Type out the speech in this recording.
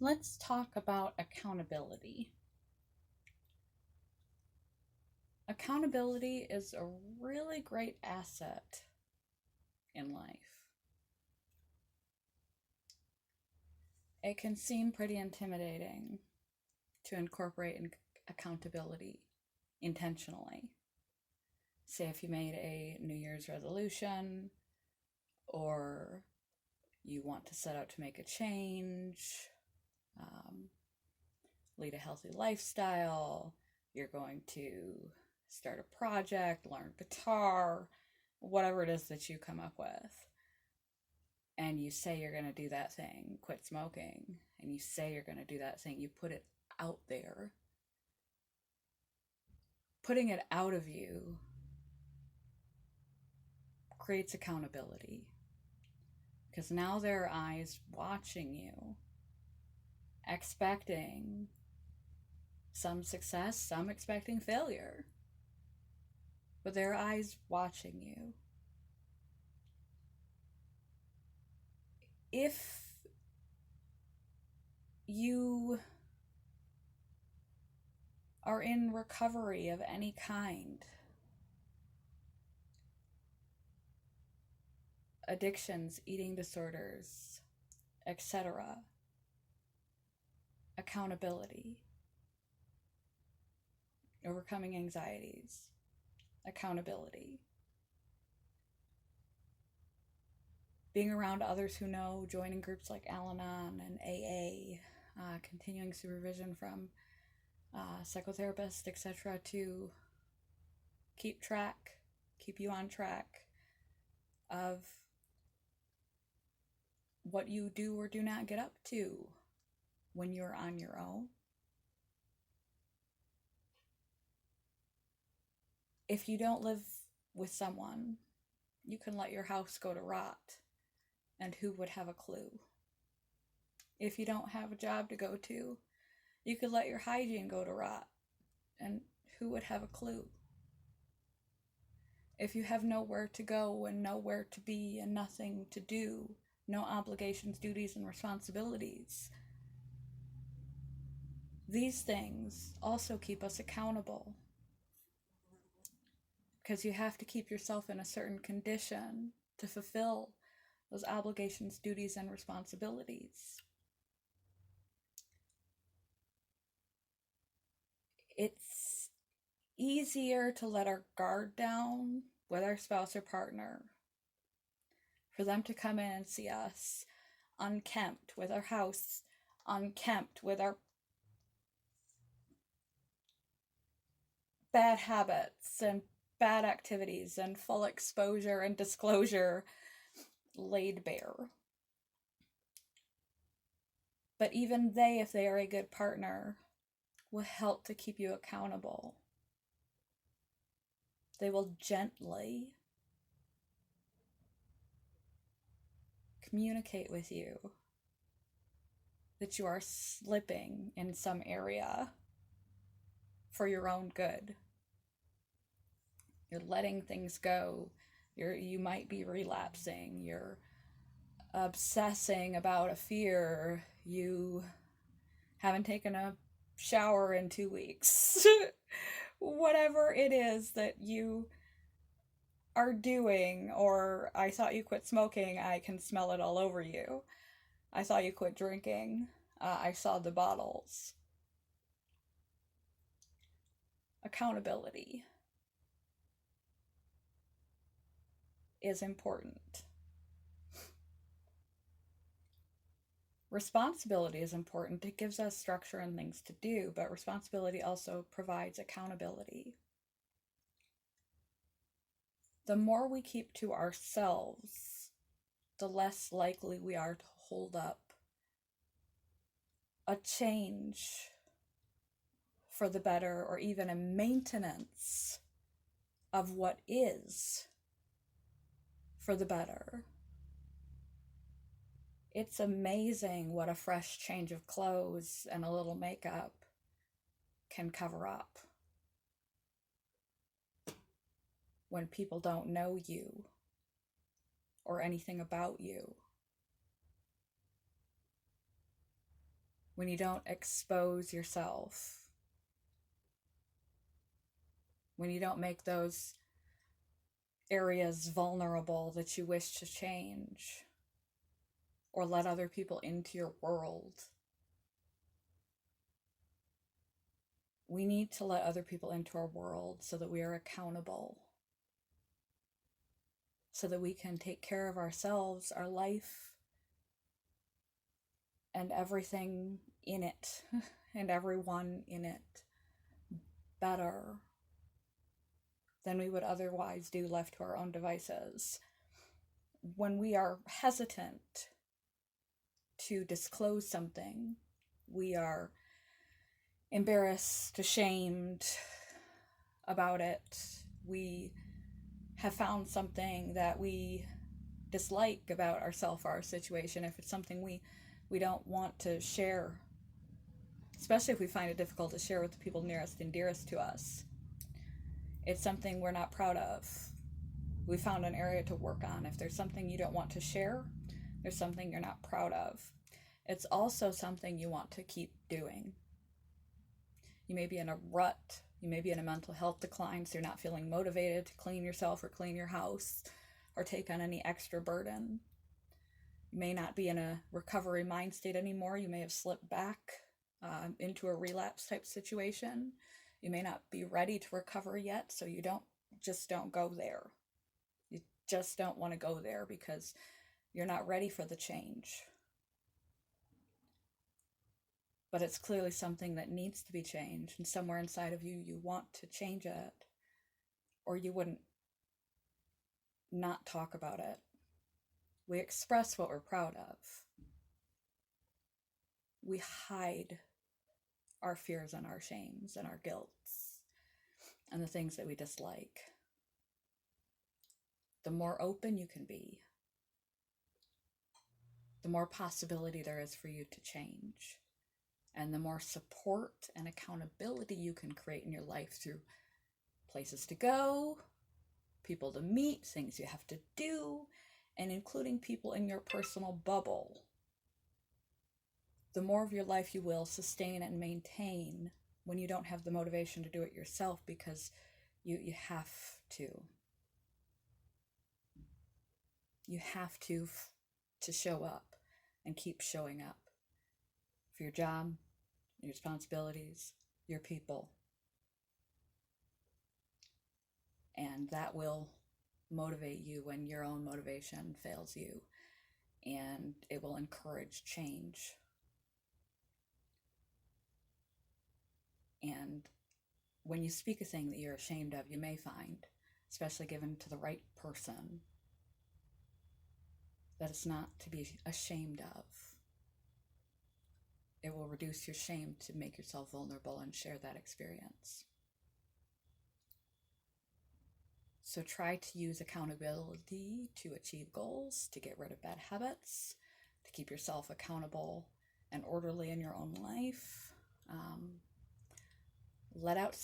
Let's talk about accountability. Accountability is a really great asset in life. It can seem pretty intimidating to incorporate accountability intentionally. Say if you made a New Year's resolution or you want to set out to make a change, um, lead a healthy lifestyle, you're going to start a project, learn guitar, whatever it is that you come up with. And you say you're going to do that thing, quit smoking, and you say you're going to do that thing, you put it out there. Putting it out of you creates accountability because now there are eyes watching you, expecting some success, some expecting failure, but there are eyes watching you. If you are in recovery of any kind, addictions, eating disorders, etc., accountability, overcoming anxieties, accountability, being around others who know, joining groups like Al-Anon and AA, continuing supervision from psychotherapists, etc., to keep you on track of what you do or do not get up to when you're on your own. If you don't live with someone, you can let your house go to rot, and who would have a clue? If you don't have a job to go to, you could let your hygiene go to rot, and who would have a clue? If you have nowhere to go and nowhere to be and nothing to do, no obligations, duties, and responsibilities, these things also keep us accountable because you have to keep yourself in a certain condition to fulfill those obligations, duties, and responsibilities. It's easier to let our guard down with our spouse or partner, for them to come in and see us unkempt, with our house unkempt, with our bad habits and bad activities and full exposure and disclosure laid bare. But even they, if they are a good partner, will help to keep you accountable. They will gently communicate with you that you are slipping in some area for your own good. You're letting things go. You might be relapsing. You're obsessing about a fear. You haven't taken a shower in 2 weeks. Whatever it is that you are doing, or I thought you quit smoking, I can smell it all over you. I saw you quit drinking. I saw the bottles. Accountability is important. Responsibility is important. It gives us structure and things to do, but responsibility also provides accountability. The more we keep to ourselves, the less likely we are to hold up a change for the better, or even a maintenance of what is for the better. It's amazing what a fresh change of clothes and a little makeup can cover up when people don't know you or anything about you. when you don't expose yourself, when you don't make those areas vulnerable that you wish to change or let other people into your world. We need to let other people into our world so that we are accountable, so that we can take care of ourselves, our life, and everything in it, and everyone in it better than we would otherwise do left to our own devices. When we are hesitant to disclose something, we are embarrassed, ashamed about it. We have found something that we dislike about ourselves or our situation. If it's something we don't want to share, especially if we find it difficult to share with the people nearest and dearest to us, it's something we're not proud of. We found an area to work on. If there's something you don't want to share, there's something you're not proud of. It's also something you want to keep doing. You may be in a rut. You may be in a mental health decline, so you're not feeling motivated to clean yourself or clean your house or take on any extra burden. You may not be in a recovery mind state anymore. You may have slipped back into a relapse type situation. You may not be ready to recover yet, so you don't go there. You just don't want to go there because you're not ready for the change. But it's clearly something that needs to be changed, and somewhere inside of you, you want to change it, or you wouldn't not talk about it. We express what we're proud of. We hide our fears and our shames and our guilts and the things that we dislike. The more open you can be, the more possibility there is for you to change. And the more support and accountability you can create in your life through places to go, people to meet, things you have to do, and including people in your personal bubble, the more of your life you will sustain and maintain when you don't have the motivation to do it yourself because you have to. You have to show up and keep showing up for your job, your responsibilities, your people. And that will motivate you when your own motivation fails you, and it will encourage change. And when you speak a thing that you're ashamed of, you may find, especially given to the right person, that it's not to be ashamed of. It will reduce your shame to make yourself vulnerable and share that experience. So try to use accountability to achieve goals, to get rid of bad habits, to keep yourself accountable and orderly in your own life. Let out